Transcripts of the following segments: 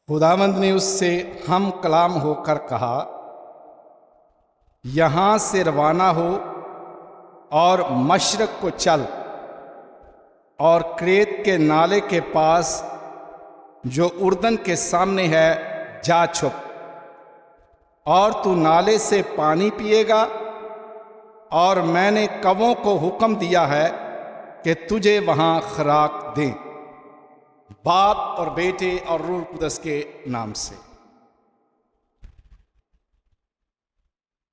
خداوند نے اس سے ہم کلام ہو کر کہا، یہاں سے روانہ ہو اور مشرق کو چل اور کریت کے نالے کے پاس جو اردن کے سامنے ہے جا چھپ، اور تو نالے سے پانی پیے گا، اور میں نے کووں کو حکم دیا ہے کہ تجھے وہاں خوراک دیں۔ باپ اور بیٹے اور روح القدس کے نام سے۔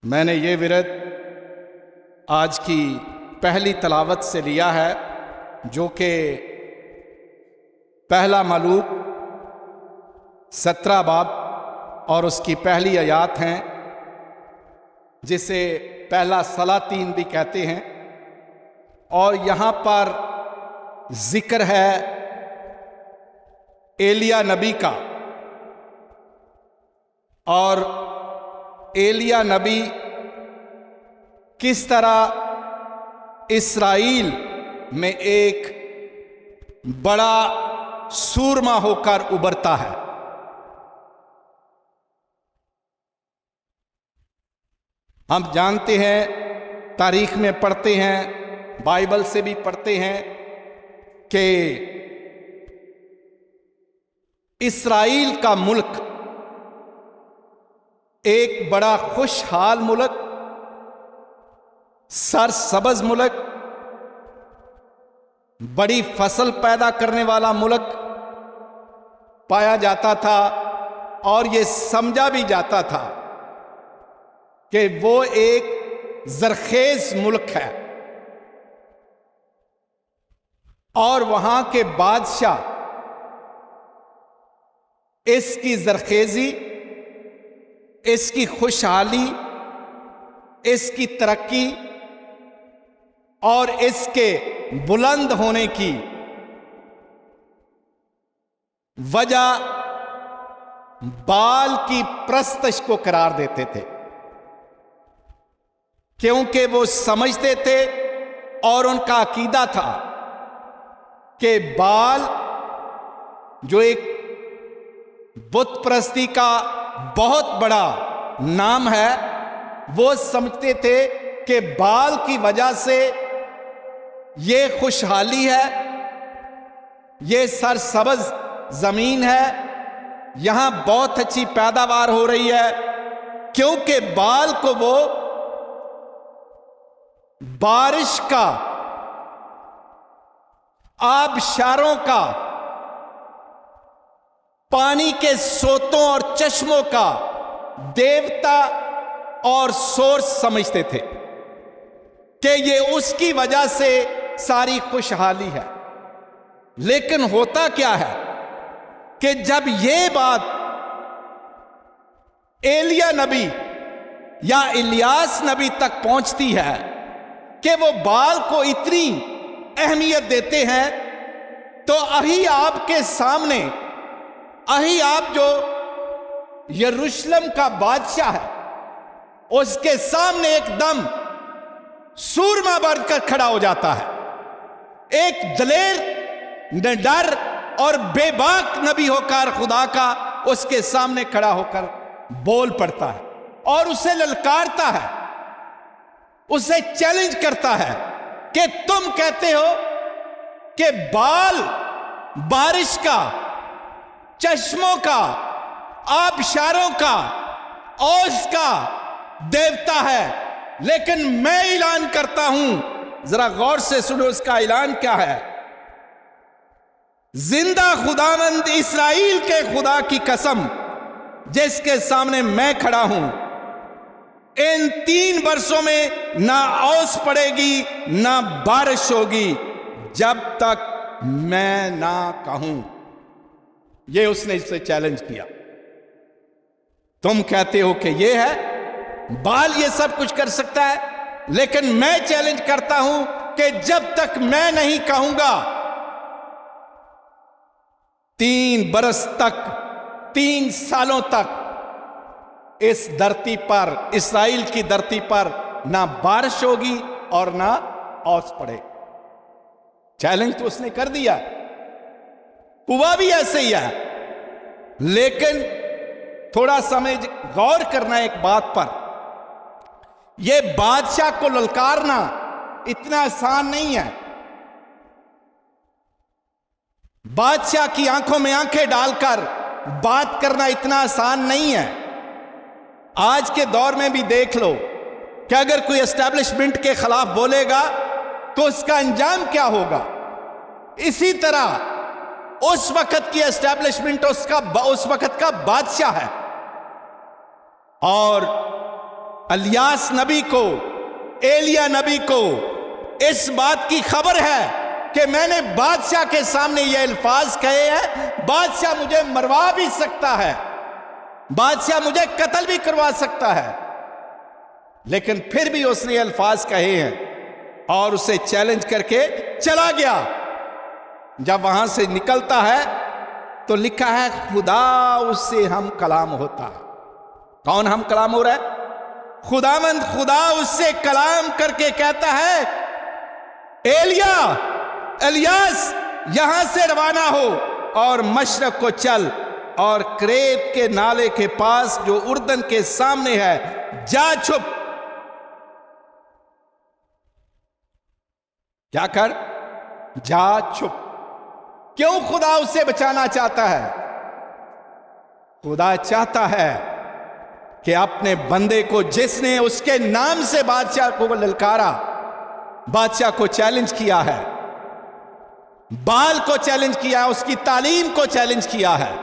میں نے یہ ورد آج کی پہلی تلاوت سے لیا ہے، جو کہ پہلا ملوک 17 باب اور اس کی پہلی آیات ہیں، جسے پہلا سلاطین بھی کہتے ہیں۔ اور یہاں پر ذکر ہے ایلیا نبی کا، اور ایلیا نبی کس طرح اسرائیل میں ایک بڑا سورما ہو کر ابھرتا ہے۔ ہم جانتے ہیں، تاریخ میں پڑھتے ہیں، بائبل سے بھی پڑھتے ہیں کہ اسرائیل کا ملک ایک بڑا خوشحال ملک، سرسبز ملک، بڑی فصل پیدا کرنے والا ملک پایا جاتا تھا، اور یہ سمجھا بھی جاتا تھا کہ وہ ایک زرخیز ملک ہے، اور وہاں کے بادشاہ اس کی زرخیزی، اس کی خوشحالی، اس کی ترقی اور اس کے بلند ہونے کی وجہ بال کی پرستش کو قرار دیتے تھے، کیونکہ وہ سمجھتے تھے اور ان کا عقیدہ تھا کہ بال جو ایک بت پرستی کا بہت بڑا نام ہے، وہ سمجھتے تھے کہ بال کی وجہ سے یہ خوشحالی ہے، یہ سرسبز زمین ہے، یہاں بہت اچھی پیداوار ہو رہی ہے، کیونکہ بال کو وہ بارش کا، آبشاروں کا، پانی کے سوتوں اور چشموں کا دیوتا اور سورس سمجھتے تھے کہ یہ اس کی وجہ سے ساری خوشحالی ہے۔ لیکن ہوتا کیا ہے کہ جب یہ بات ایلیا نبی یا الیاس نبی تک پہنچتی ہے کہ وہ بال کو اتنی اہمیت دیتے ہیں، تو اہی آپ کے سامنے، اہی آپ جو یروشلم کا بادشاہ ہے، اس کے سامنے ایک دم سورما بن کر کھڑا ہو جاتا ہے۔ ایک دلیر، نڈر اور بے باک نبی ہو کر خدا کا اس کے سامنے کھڑا ہو کر بول پڑتا ہے، اور اسے للکارتا ہے، اسے چیلنج کرتا ہے کہ تم کہتے ہو کہ بال بارش کا، چشموں کا، آبشاروں کا، اوس کا دیوتا ہے، لیکن میں اعلان کرتا ہوں، ذرا غور سے سنو اس کا اعلان کیا ہے۔ زندہ خداوند اسرائیل کے خدا کی قسم، جس کے سامنے میں کھڑا ہوں، ان 3 برسوں میں نہ اوس پڑے گی نہ بارش ہوگی جب تک میں نہ کہوں۔ یہ اس نے اس سے چیلنج کیا۔ تم کہتے ہو کہ یہ ہے، بال یہ سب کچھ کر سکتا ہے، لیکن میں چیلنج کرتا ہوں کہ جب تک میں نہیں کہوں گا، 3 برس تک، 3 سالوں تک اس دھرتی پر، اسرائیل کی دھرتی پر نہ بارش ہوگی اور نہ اوس پڑے۔ چیلنج تو اس نے کر دیا، ہوا بھی ایسے ہی ہے۔ لیکن تھوڑا سمجھ غور کرنا ایک بات پر، یہ بادشاہ کو للکارنا اتنا آسان نہیں ہے. بادشاہ کی آنکھوں میں آنکھیں ڈال کر بات کرنا اتنا آسان نہیں ہے. آج کے دور میں بھی دیکھ لو کہ اگر کوئی اسٹیبلشمنٹ کے خلاف بولے گا تو اس کا انجام کیا ہوگا. اسی طرح اس وقت کی اسٹیبلشمنٹ اس وقت کا بادشاہ ہے. اور الیاس نبی کو، ایلیا نبی کو اس بات کی خبر ہے کہ میں نے بادشاہ کے سامنے یہ الفاظ کہے ہیں، بادشاہ مجھے مروا بھی سکتا ہے، بادشاہ مجھے قتل بھی کروا سکتا ہے. لیکن پھر بھی اس نے الفاظ کہے ہیں اور اسے چیلنج کر کے چلا گیا. جب وہاں سے نکلتا ہے تو لکھا ہے خدا اس سے ہم کلام ہوتا ہے. کون ہم کلام ہو رہا ہے؟ خداوند خدا اس سے کلام کر کے کہتا ہے الیاس یہاں سے روانہ ہو اور مشرق کو چل اور کریت کے نالے کے پاس جو اردن کے سامنے ہے جا چھپ. کیا کر؟ جا چھپ. کیوں خدا اسے بچانا چاہتا ہے؟ خدا چاہتا ہے کہ اپنے بندے کو، جس نے اس کے نام سے بادشاہ کو للکارا، بادشاہ کو چیلنج کیا ہے، بال کو چیلنج کیا ہے، اس کی تعلیم کو چیلنج کیا ہے،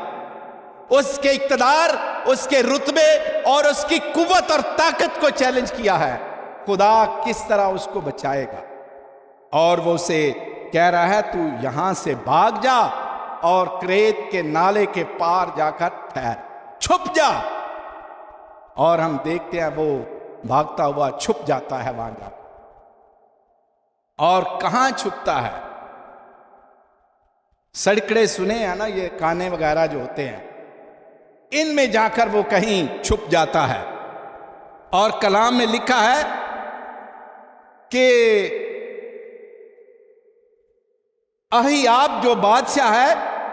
اس کے اقتدار، اس کے رتبے اور اس کی قوت اور طاقت کو چیلنج کیا ہے، خدا کس طرح اس کو بچائے گا. اور وہ اسے کہہ رہا ہے تو یہاں سے بھاگ جا اور کریت کے نالے کے پار جا کر ٹھہر، چھپ جا. اور ہم دیکھتے ہیں وہ بھاگتا ہوا چھپ جاتا ہے وہاں جا کر. اور کہاں چھپتا ہے؟ سڑکڑے سنے ہیں نا، یہ کانے وغیرہ جو ہوتے ہیں، ان میں جا کر وہ کہیں چھپ جاتا ہے. اور کلام میں لکھا ہے کہ اہیاب جو بادشاہ ہے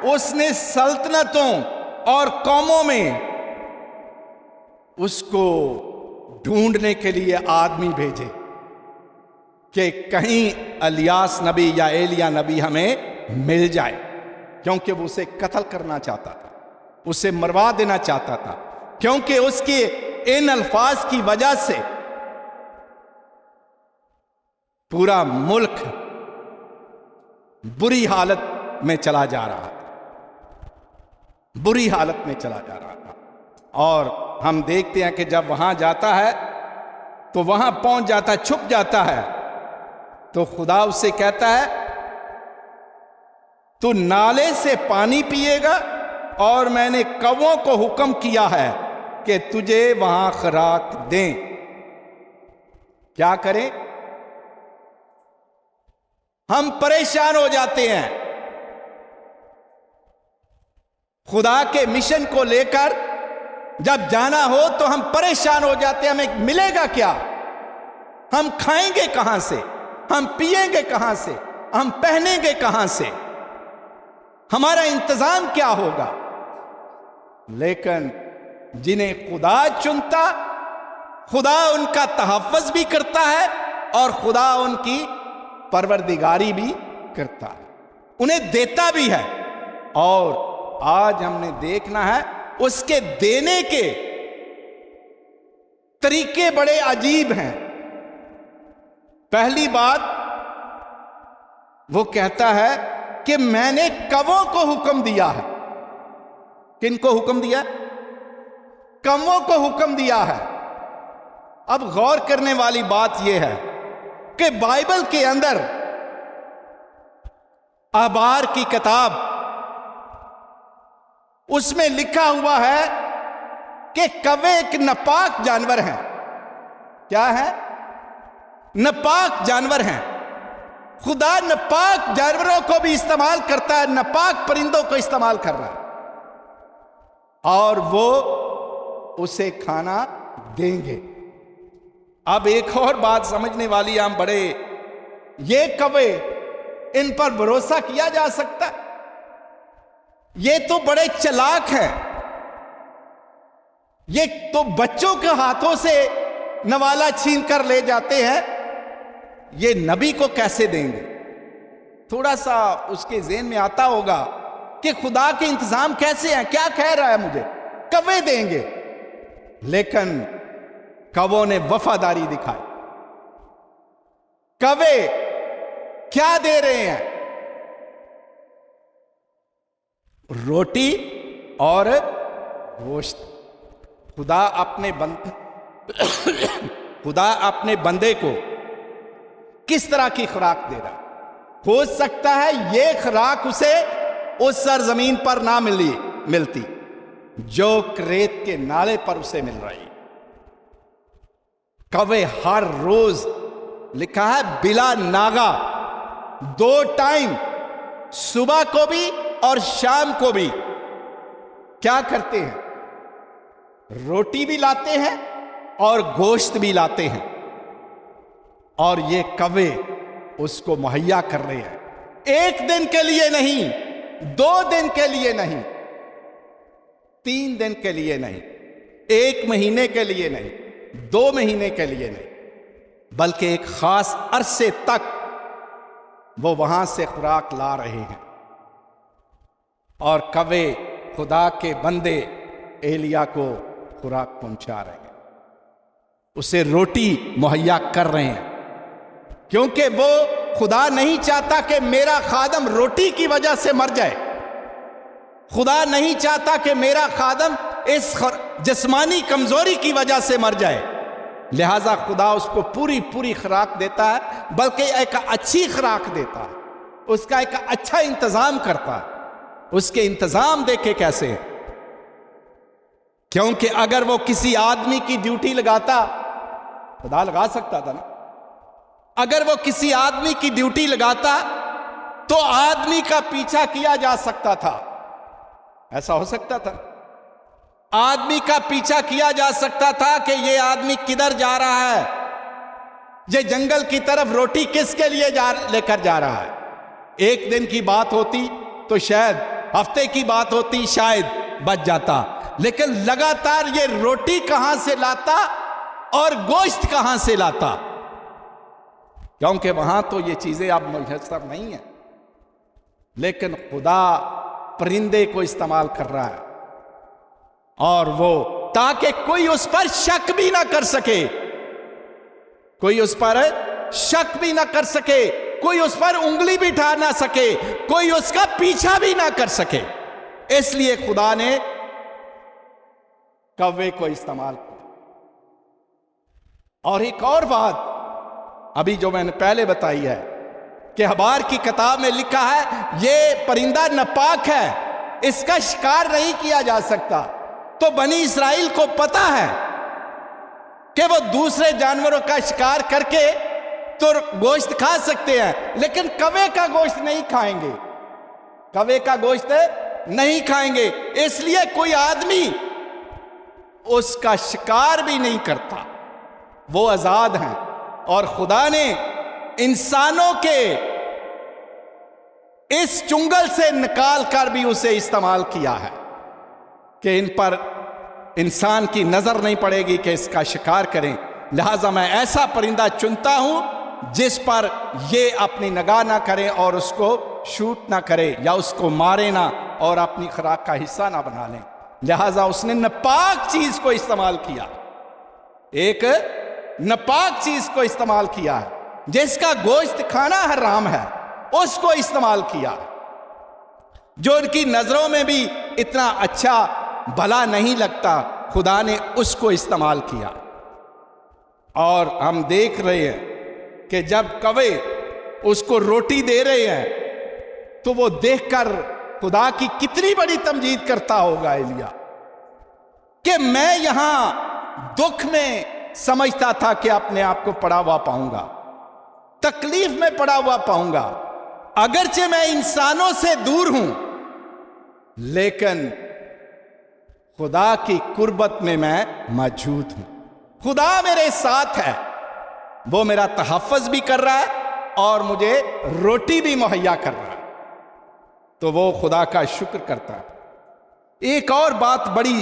اس نے سلطنتوں اور قوموں میں اس کو ڈھونڈنے کے لیے آدمی بھیجے کہ کہیں الیاس نبی یا ایلیا نبی ہمیں مل جائے، کیونکہ وہ اسے قتل کرنا چاہتا تھا، اسے مروا دینا چاہتا تھا، کیونکہ اس کے ان الفاظ کی وجہ سے پورا ملک بری حالت میں چلا جا رہا تھا، بری حالت میں چلا جا رہا تھا. اور ہم دیکھتے ہیں کہ جب وہاں جاتا ہے تو وہاں پہنچ جاتا ہے، چھپ جاتا ہے، تو خدا اس سے کہتا ہے تو نالے سے پانی پیے گا اور میں نے کووں کو حکم کیا ہے کہ تجھے وہاں خوراک دیں. کیا کریں؟ ہم پریشان ہو جاتے ہیں خدا کے مشن کو لے کر. جب جانا ہو تو ہم پریشان ہو جاتے ہیں، ہمیں ملے گا کیا؟ ہم کھائیں گے کہاں سے؟ ہم پیئیں گے کہاں سے؟ ہم پہنیں گے کہاں سے؟ ہمارا انتظام کیا ہوگا؟ لیکن جنہیں خدا چنتا، خدا ان کا تحفظ بھی کرتا ہے اور خدا ان کی پروردگاری بھی کرتا ہے، انہیں دیتا بھی ہے. اور آج ہم نے دیکھنا ہے اس کے دینے کے طریقے بڑے عجیب ہیں. پہلی بات وہ کہتا ہے کہ میں نے کووں کو حکم دیا ہے. کن کو حکم دیا؟ کووں کو حکم دیا ہے. اب غور کرنے والی بات یہ ہے کہ بائبل کے اندر احبار کی کتاب، اس میں لکھا ہوا ہے کہ کوے ایک ناپاک جانور ہیں. کیا ہے؟ ناپاک جانور ہیں. خدا ناپاک جانوروں کو بھی استعمال کرتا ہے، ناپاک پرندوں کو استعمال کر رہا ہے، اور وہ اسے کھانا دیں گے. اب ایک اور بات سمجھنے والی، ہم بڑے، یہ کوے، ان پر بھروسہ کیا جا سکتا؟ یہ تو بڑے چلاک ہیں. یہ تو بچوں کے ہاتھوں سے نوالا چھین کر لے جاتے ہیں، یہ نبی کو کیسے دیں گے؟ تھوڑا سا اس کے ذہن میں آتا ہوگا کہ خدا کے انتظام کیسے ہیں، کیا کہہ رہا ہے مجھے، کوے دیں گے۔ لیکن کووں نے وفاداری دکھائی۔ کوے کیا دے رہے ہیں؟ روٹی اور گوشت۔ خدا اپنے بندے کو کس طرح کی خوراک دے رہا ہے؟ ہو سکتا ہے یہ خوراک اسے اس سرزمین پر نہ ملتی جو کریت کے نالے پر اسے مل رہی۔ کوے ہر روز لکھا ہے بلا ناغا 2 ٹائم، صبح کو بھی اور شام کو بھی کیا کرتے ہیں؟ روٹی بھی لاتے ہیں اور گوشت بھی لاتے ہیں، اور یہ کوے اس کو مہیا کر رہے ہیں۔ 1 دن کے لیے نہیں، 2 دن کے لیے نہیں، 3 دن کے لیے نہیں، 1 مہینے کے لیے نہیں، 2 مہینے کے لیے نہیں، بلکہ ایک خاص عرصے تک وہ وہاں سے خوراک لا رہے ہیں۔ اور کوے خدا کے بندے ایلیا کو خوراک پہنچا رہے ہیں، اسے روٹی مہیا کر رہے ہیں، کیونکہ وہ خدا نہیں چاہتا کہ میرا خادم روٹی کی وجہ سے مر جائے۔ خدا نہیں چاہتا کہ میرا خادم اس جسمانی کمزوری کی وجہ سے مر جائے، لہذا خدا اس کو پوری خوراک دیتا ہے، بلکہ ایک اچھی خوراک دیتا ہے، اس کا ایک اچھا انتظام کرتا ہے۔ اس کے انتظام دیکھے کیسے ہے، کیونکہ اگر وہ کسی آدمی کی ڈیوٹی لگاتا، خدا لگا سکتا تھا نا، اگر وہ کسی آدمی کی ڈیوٹی لگاتا تو آدمی کا پیچھا کیا جا سکتا تھا، ایسا ہو سکتا تھا، آدمی کا پیچھا کیا جا سکتا تھا کہ یہ آدمی کدھر جا رہا ہے، یہ جنگل کی طرف روٹی کس کے لیے لے کر جا رہا ہے۔ 1 دن کی بات ہوتی تو شاید، ہفتے کی بات ہوتی شاید بچ جاتا، لیکن لگاتار یہ روٹی کہاں سے لاتا اور گوشت کہاں سے لاتا، کیونکہ وہاں تو یہ چیزیں اب میسر نہیں ہیں۔ لیکن خدا پرندے کو استعمال کر رہا ہے، اور وہ تاکہ کوئی اس پر شک بھی نہ کر سکے، کوئی اس پر شک بھی نہ کر سکے، کوئی اس پر انگلی بھی اٹھا نہ سکے، کوئی اس کا پیچھا بھی نہ کر سکے، اس لیے خدا نے کوے کو استعمال کیا۔ اور ایک اور بات ابھی جو میں نے پہلے بتائی ہے کہ حبار کی کتاب میں لکھا ہے یہ پرندہ ناپاک ہے، اس کا شکار نہیں کیا جا سکتا۔ تو بنی اسرائیل کو پتا ہے کہ وہ دوسرے جانوروں کا شکار کر کے تو گوشت کھا سکتے ہیں، لیکن کوے کا گوشت نہیں کھائیں گے، کوے کا گوشت نہیں کھائیں گے، اس لیے کوئی آدمی اس کا شکار بھی نہیں کرتا، وہ آزاد ہیں۔ اور خدا نے انسانوں کے اس چنگل سے نکال کر بھی اسے استعمال کیا ہے کہ ان پر انسان کی نظر نہیں پڑے گی کہ اس کا شکار کریں، لہٰذا میں ایسا پرندہ چنتا ہوں جس پر یہ اپنی نگاہ نہ کرے اور اس کو شوٹ نہ کرے یا اس کو مارے نہ اور اپنی خوراک کا حصہ نہ بنا لیں، لہٰذا اس نے ناپاک چیز کو استعمال کیا، ایک ناپاک چیز کو استعمال کیا ہے، جس کا گوشت کھانا حرام ہے، اس کو استعمال کیا، جو ان کی نظروں میں بھی اتنا اچھا بھلا نہیں لگتا، خدا نے اس کو استعمال کیا۔ اور ہم دیکھ رہے ہیں کہ جب کوے اس کو روٹی دے رہے ہیں تو وہ دیکھ کر خدا کی کتنی بڑی تمجید کرتا ہوگا ایلیا، کہ میں یہاں دکھ میں سمجھتا تھا کہ اپنے آپ کو پڑا ہوا پاؤں گا، تکلیف میں پڑا ہوا پاؤں گا، اگرچہ میں انسانوں سے دور ہوں، لیکن خدا کی قربت میں موجود ہوں، خدا میرے ساتھ ہے، وہ میرا تحفظ بھی کر رہا ہے اور مجھے روٹی بھی مہیا کر رہا ہے، تو وہ خدا کا شکر کرتا ہے۔ ایک اور بات بڑی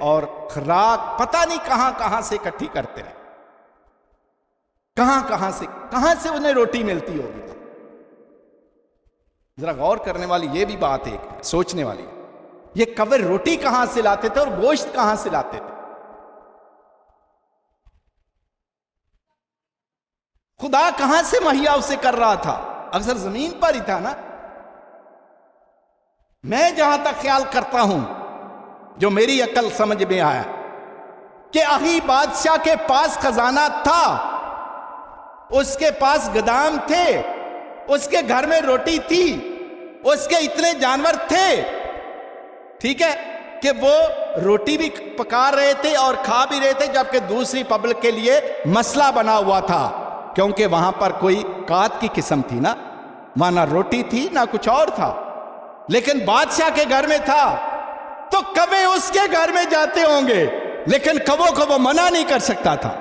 اور خوراک پتہ نہیں کہاں کہاں سے اکٹھی کرتے رہے، کہاں سے انہیں روٹی ملتی ہوگی. ذرا غور کرنے والی یہ بھی بات ہے، سوچنے والی ہے، یہ کوے روٹی کہاں سے لاتے تھے اور گوشت کہاں سے لاتے تھے؟ خدا کہاں سے مہیا اسے کر رہا تھا؟ اکثر زمین پر ہی تھا نا. میں جہاں تک خیال کرتا ہوں، جو میری عقل سمجھ میں آیا، کہ اہی بادشاہ کے پاس خزانہ تھا، اس کے پاس گدام تھے، اس کے گھر میں روٹی تھی، اس کے اتنے جانور تھے، ٹھیک ہے، کہ وہ روٹی بھی پکا رہے تھے اور کھا بھی رہے تھے، جبکہ دوسری پبلک کے لیے مسئلہ بنا ہوا تھا، کیونکہ وہاں پر کوئی قات کی قسم تھی نا، وہاں نہ روٹی تھی نہ کچھ اور تھا، لیکن بادشاہ کے گھر میں تھا. تو کوے اس کے گھر میں جاتے ہوں گے، لیکن کووں کو وہ منع نہیں کر سکتا تھا.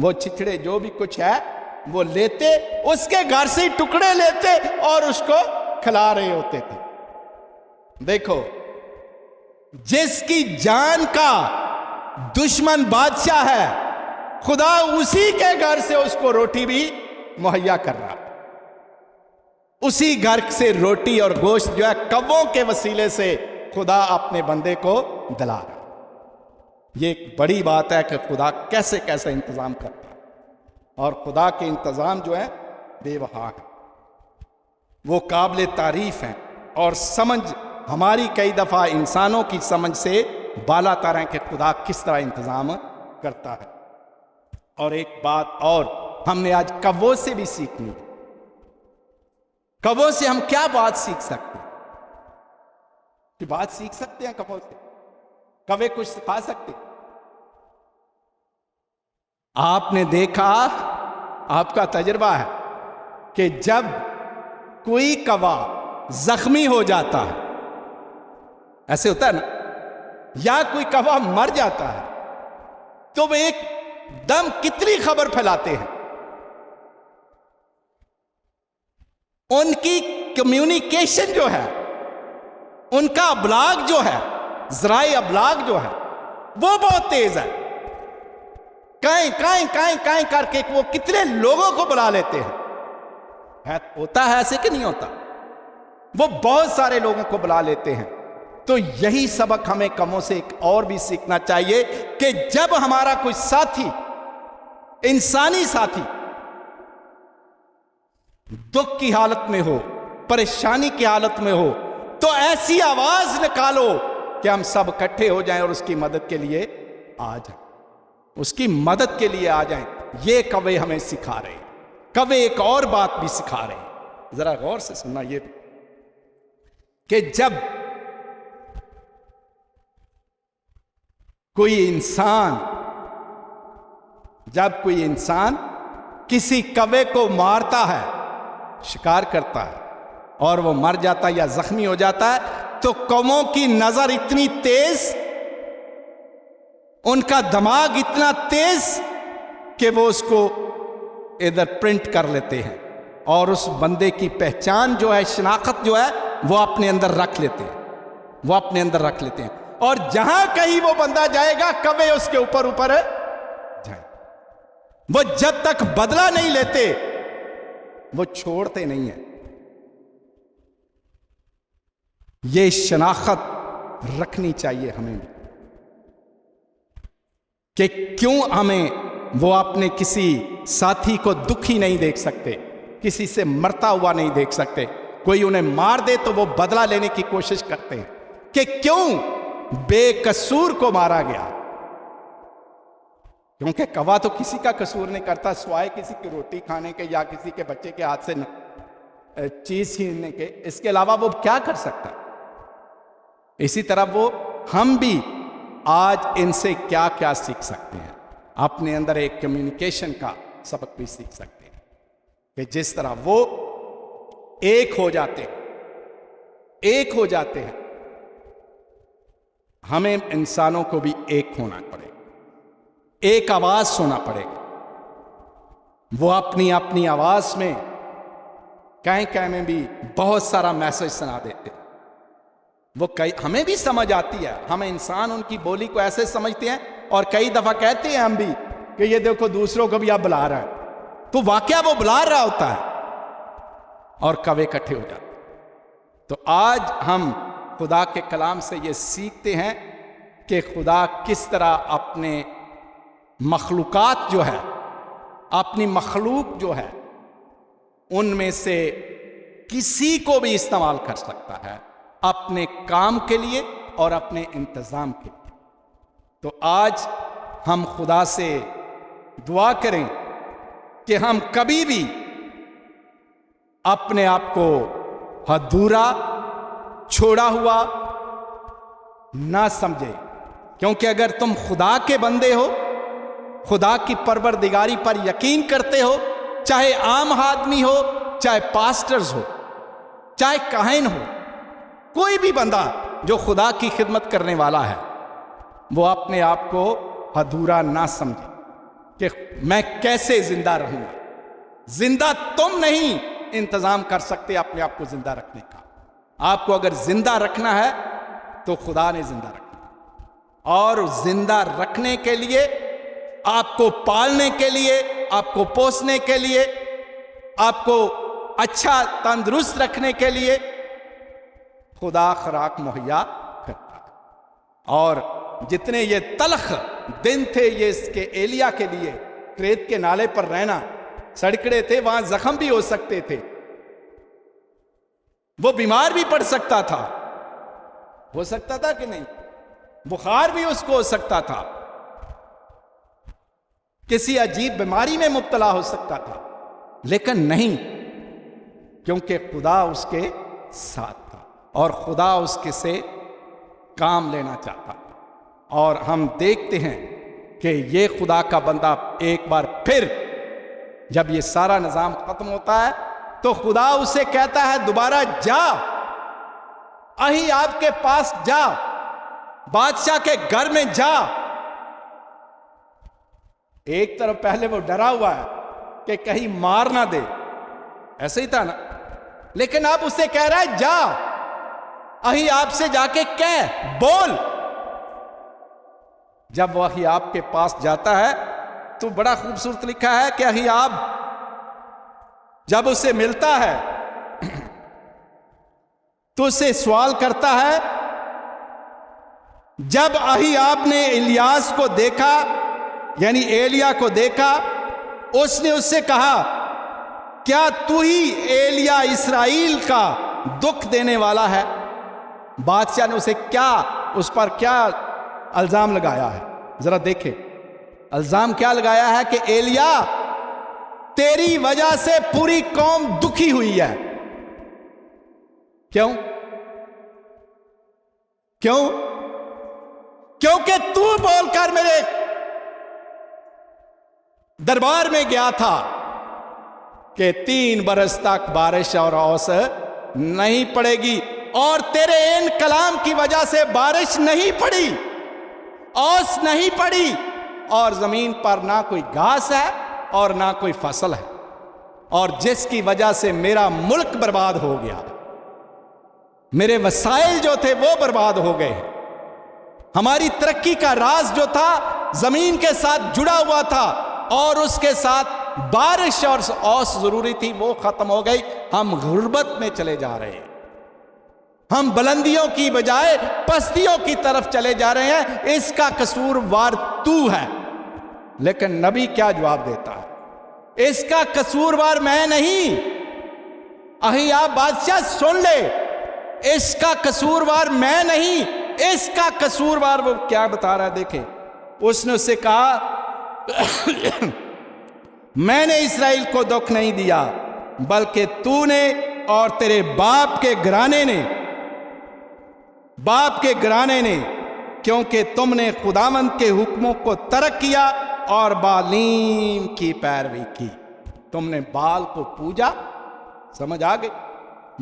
وہ چچڑے جو بھی کچھ ہے وہ لیتے، اس کے گھر سے ٹکڑے لیتے اور اس کو کھلا رہے ہوتے تھے. دیکھو، جس کی جان کا دشمن بادشاہ ہے، خدا اسی کے گھر سے اس کو روٹی بھی مہیا کر رہا ہے. اسی گھر سے روٹی اور گوشت جو ہے کووں کے وسیلے سے خدا اپنے بندے کو دلا رہا ہے. یہ ایک بڑی بات ہے کہ خدا کیسے کیسے انتظام کرتا ہے، اور خدا کے انتظام جو ہے بے بہا ہے، وہ قابل تعریف ہیں، اور سمجھ ہماری کئی دفعہ انسانوں کی سمجھ سے بالا تر ہے کہ خدا کس طرح انتظام کرتا ہے. اور ایک بات اور ہم نے آج کووں سے بھی سیکھنی ہے. کووں سے ہم کیا بات سیکھ سکتے ہیں؟ کہ بات سیکھ سکتے ہیں کووں سے؟ کوے کچھ سکھا سکتے ہیں؟ آپ نے دیکھا، آپ کا تجربہ ہے کہ جب کوئی کوا زخمی ہو جاتا ہے، ایسے ہوتا ہے نا، یا کوئی کوا مر جاتا ہے، تو وہ ایک دم کتنی خبر پھیلاتے ہیں. ان کی کمیونیکیشن جو ہے، ان کا ابلاغ جو ہے، ذرائع ابلاغ جو ہے، وہ بہت تیز ہے. کائیں کر کے وہ کتنے لوگوں کو بلا لیتے ہیں. ہوتا ہے ایسے کہ نہیں ہوتا؟ وہ بہت سارے لوگوں کو بلا لیتے ہیں. تو یہی سبق ہمیں کووں سے ایک اور بھی سیکھنا چاہیے کہ جب ہمارا کوئی ساتھی، انسانی ساتھی، دکھ کی حالت میں ہو، پریشانی کی حالت میں ہو، تو ایسی آواز نکالو کہ ہم سب اکٹھے ہو جائیں اور اس کی مدد کے لیے آ جائیں، اس کی مدد کے لیے آ جائیں. یہ کوے ہمیں سکھا رہے ہیں. کوے ایک اور بات بھی سکھا رہے ہیں، ذرا غور سے سننا، یہ بھی کہ جب کوئی انسان کسی کوے کو مارتا ہے، شکار کرتا ہے، اور وہ مر جاتا ہے یا زخمی ہو جاتا ہے، تو کووں کی نظر اتنی تیز، ان کا دماغ اتنا تیز کہ وہ اس کو ادھر پرنٹ کر لیتے ہیں، اور اس بندے کی پہچان جو ہے، شناخت جو ہے، وہ اپنے اندر رکھ لیتے ہیں. اور جہاں کہیں وہ بندہ جائے گا، کوے اس کے اوپر جائیں. وہ جب تک بدلہ نہیں لیتے، وہ چھوڑتے نہیں ہیں. یہ شناخت رکھنی چاہیے ہمیں بھی، کہ کیوں ہمیں وہ اپنے کسی ساتھی کو دکھی نہیں دیکھ سکتے، کسی سے مرتا ہوا نہیں دیکھ سکتے. کوئی انہیں مار دے تو وہ بدلہ لینے کی کوشش کرتے ہیں کہ کیوں بے قصور کو مارا گیا، کیونکہ کوا تو کسی کا قصور نہیں کرتا سوائے کسی کی روٹی کھانے کے یا کسی کے بچے کے ہاتھ سے چیز چھیننے کے. اس کے علاوہ وہ کیا کر سکتا؟ اسی طرح وہ ہم بھی آج ان سے کیا کیا سیکھ سکتے ہیں؟ اپنے اندر ایک کمیونیکیشن کا سبق بھی سیکھ سکتے ہیں کہ جس طرح وہ ایک ہو جاتے ہیں، ہمیں انسانوں کو بھی ایک ہونا پڑے گا، ایک آواز سننا پڑے گا. وہ اپنی اپنی آواز میں کہیں میں بھی بہت سارا میسج سنا دیتے ہیں، وہ ہمیں بھی سمجھ آتی ہے، ہم انسان ان کی بولی کو ایسے سمجھتے ہیں، اور کئی دفعہ کہتے ہیں ہم بھی کہ یہ دیکھو دوسروں کو بھی آپ بلا رہا ہے، تو واقعہ وہ بلا رہا ہوتا ہے اور کوے اکٹھے ہو جاتے ہیں۔ تو آج ہم خدا کے کلام سے یہ سیکھتے ہیں کہ خدا کس طرح اپنے مخلوقات جو ہے، اپنی مخلوق جو ہے، ان میں سے کسی کو بھی استعمال کر سکتا ہے اپنے کام کے لیے اور اپنے انتظام کے لیے۔ تو آج ہم خدا سے دعا کریں کہ ہم کبھی بھی اپنے آپ کو ادھورا، چھوڑا ہوا نہ سمجھے، کیونکہ اگر تم خدا کے بندے ہو، خدا کی پروردگاری پر یقین کرتے ہو، چاہے عام آدمی ہو، چاہے پاسٹرز ہو، چاہے کاہن ہو، کوئی بھی بندہ جو خدا کی خدمت کرنے والا ہے، وہ اپنے آپ کو ادھورا نہ سمجھے کہ میں کیسے زندہ رہوں گا۔ زندہ تم نہیں انتظام کر سکتے اپنے آپ کو زندہ رکھنے کا۔ آپ کو اگر زندہ رکھنا ہے تو خدا نے زندہ رکھنا ہے، اور زندہ رکھنے کے لیے، آپ کو پالنے کے لیے، آپ کو پوسنے کے لیے، آپ کو اچھا تندرست رکھنے کے لیے خدا خوراک مہیا کرتا ہے۔ اور جتنے یہ تلخ دن تھے یہ اس کے ایلیا کے لیے، کریت کے نالے پر رہنا، سڑکڑے تھے، وہاں زخم بھی ہو سکتے تھے، وہ بیمار بھی پڑ سکتا تھا، ہو سکتا تھا کہ نہیں؟ بخار بھی اس کو ہو سکتا تھا، کسی عجیب بیماری میں مبتلا ہو سکتا تھا، لیکن نہیں، کیونکہ خدا اس کے ساتھ تھا اور خدا اس کے سے کام لینا چاہتا تھا۔ اور ہم دیکھتے ہیں کہ یہ خدا کا بندہ ایک بار پھر جب یہ سارا نظام ختم ہوتا ہے تو خدا اسے کہتا ہے دوبارہ جا، اہی آپ کے پاس جا، بادشاہ کے گھر میں جا۔ ایک طرف پہلے وہ ڈرا ہوا ہے کہ کہیں مار نہ دے، ایسے ہی تھا نا، لیکن اب اسے کہہ رہا ہے جا، اہی آپ سے جا کے کہہ، بول۔ جب وہی آپ کے پاس جاتا ہے تو بڑا خوبصورت لکھا ہے کہ اہی آپ جب اسے ملتا ہے تو اسے سوال کرتا ہے، جب اہی آپ نے الیاس کو دیکھا، یعنی ایلیا کو دیکھا، اس نے اس سے کہا کیا تو ہی ایلیا اسرائیل کا دکھ دینے والا ہے؟ بادشاہ نے اسے اس پر کیا الزام لگایا ہے؟ ذرا دیکھیں الزام کیا لگایا ہے کہ ایلیا تیری وجہ سے پوری قوم دکھی ہوئی ہے۔ کیوں؟ کیونکہ تو بول کر میرے دربار میں گیا تھا کہ 3 برس تک بارش اور اوس نہیں پڑے گی، اور تیرے ان کلام کی وجہ سے بارش نہیں پڑی، اوس نہیں پڑی، اور زمین پر نہ کوئی گھاس ہے اور نہ کوئی فصل ہے، اور جس کی وجہ سے میرا ملک برباد ہو گیا، میرے وسائل جو تھے وہ برباد ہو گئے، ہماری ترقی کا راز جو تھا زمین کے ساتھ جڑا ہوا تھا، اور اس کے ساتھ بارش اور اوس ضروری تھی، وہ ختم ہو گئی، ہم غربت میں چلے جا رہے ہیں، ہم بلندیوں کی بجائے پستیوں کی طرف چلے جا رہے ہیں، اس کا قصوروار تو ہے۔ لیکن نبی کیا جواب دیتا ہے؟ اس کا قصوروار میں نہیں، احیا بادشاہ سن لے، اس کا قصوروار میں نہیں، اس کا قصوروار وہ کیا بتا رہا ہے؟ دیکھیں، اس نے اس سے کہا میں نے اسرائیل کو دکھ نہیں دیا، بلکہ تو نے اور تیرے باپ کے گھرانے نے، کیونکہ تم نے خداوند کے حکموں کو ترک کیا اور بالیم کی پیروی کی۔ تم نے بال کو پوجا، سمجھ آ گئی؟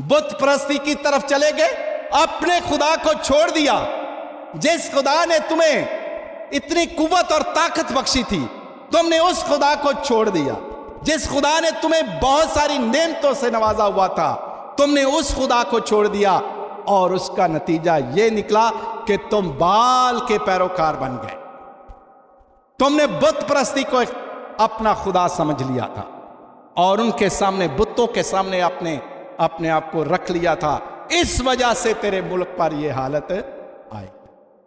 بت پرستی کی طرف چلے گئے، اپنے خدا کو چھوڑ دیا، جس خدا نے تمہیں اتنی قوت اور طاقت بخشی تھی، تم نے اس خدا کو چھوڑ دیا، جس خدا نے تمہیں بہت ساری نعمتوں سے نوازا ہوا تھا، تم نے اس خدا کو چھوڑ دیا، اور اس کا نتیجہ یہ نکلا کہ تم بال کے پیروکار بن گئے. تم نے بت پرستی کو اپنا خدا سمجھ لیا تھا اور ان کے سامنے، بتوں کے سامنے اپنے آپ کو رکھ لیا تھا. اس وجہ سے تیرے ملک پر یہ حالت آئی.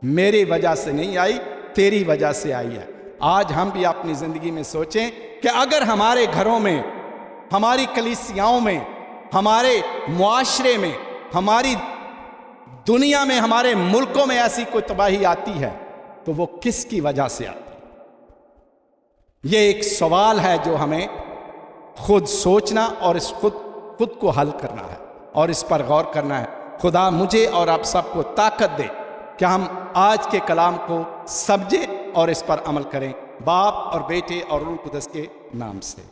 میری وجہ سے نہیں آئی، تیری وجہ سے آئی ہے. آج ہم بھی اپنی زندگی میں سوچیں کہ اگر ہمارے گھروں میں، ہماری کلیسیاؤں میں، ہمارے معاشرے میں، ہماری دنیا میں، ہمارے ملکوں میں ایسی کوئی تباہی آتی ہے تو وہ کس کی وجہ سے آتی ہے؟ یہ ایک سوال ہے جو ہمیں خود سوچنا اور اس خود کو حل کرنا ہے اور اس پر غور کرنا ہے. خدا مجھے اور آپ سب کو طاقت دے کہ ہم آج کے کلام کو سمجھیں اور اس پر عمل کریں. باپ اور بیٹے اور روح القدس کے نام سے.